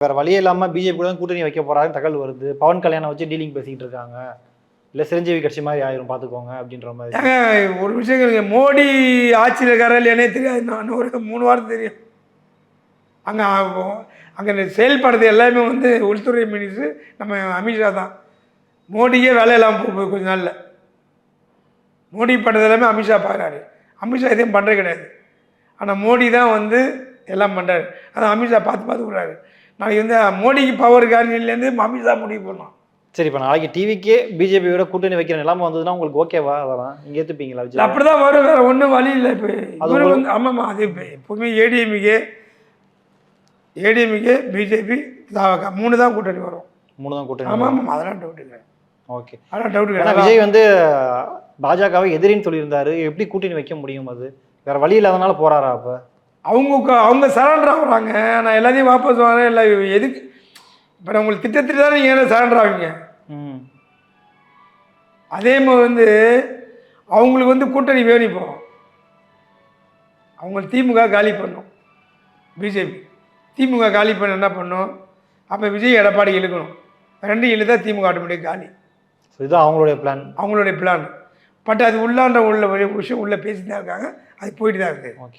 வேற வழியே இல்லாம பிஜேபி கூட கூட்டணி வைக்க போறாருன்னு தகவல் வருது. பவன் கல்யாணம் வச்சு டீலிங் பேசிக்கிட்டு இருக்காங்க. இல்ல சிரஞ்சீவி கட்சி மாதிரி ஆயிரும் பாத்துக்கோங்க அப்படின்ற மாதிரி. ஒரு விஷயம் கேளுங்க, மோடி ஆட்சியில் இருக்காரா இல்லையானே தெரியாது. நான் ஒரு 3 வாரம் தெரியும். அங்கே அங்கே செயல்படுறது எல்லாமே உள்துறை மினிஸ்டர் நம்ம அமித்ஷா தான். மோடிக்கே வேலை இல்லாமல் போகுது கொஞ்ச நாளில். மோடி பண்ணுறது எல்லாமே அமித்ஷா பார்க்குறாரு. அமித்ஷா எதையும் பண்ணுறது கிடையாது. ஆனால் மோடி தான் எல்லாம் பண்ணுறாரு. அதான் அமித்ஷா பார்த்து விடுறாரு. நாளைக்கு மோடிக்கு பவர் காரணிலேருந்து அமித்ஷா முடிவு பண்ணலாம். சரி, இப்போ நாளைக்கு டிவிக்கே பிஜேபியோட கூட்டணி வைக்கிற நிலைமை வந்ததுன்னா உங்களுக்கு ஓகேவா? அதெல்லாம் நீங்க ஏற்றுப்பீங்களா? அப்படிதான் வரும், வேற ஒன்றும் வழி இல்லை. இப்போ ஆமாம்மா, அது எப்போவுமே ஏடிஎம்கே பிஜேபி 3 தான் கூட்டணி வரும். 3 தான் கூட்டணி. ஆமாம், அதெல்லாம் டவுட் இல்லை. ஓகே, அதெல்லாம் டவுட் இல்லை. விஜய் பாஜகவை எதிரின்னு சொல்லியிருந்தாரு. எப்படி கூட்டணி வைக்க முடியும்? அது வேற வழி இல்லாதனால போறாரா? அப்போ அவங்க சரண்டர் ஆகுறாங்க. நான் எல்லாத்தையும் வாபஸ் வாங்க. இல்லை எதுக்கு இப்போ உங்களுக்கு திட்டத்திட்டு தான் நீங்கள் என்ன சரண்டர் ஆவீங்க? அதே மாதிரி அவங்களுக்கு கூட்டணி வேணும். இப்போ அவங்களுக்கு திமுக காலி பண்ணும். பிஜேபி திமுக காலி பண்ண என்ன பண்ணும்? அப்போ விஜய் எடப்பாடி இழுக்கணும். 2 இழுத்தா திமுக ஆட்டோமேட்டிக் காலி. இதுதான் அவங்களுடைய பிளான். பட் அது உள்ள விஷயம் உள்ளே பேசி தான் இருக்காங்க. அது போயிட்டு தான் இருக்குது. ஓகே.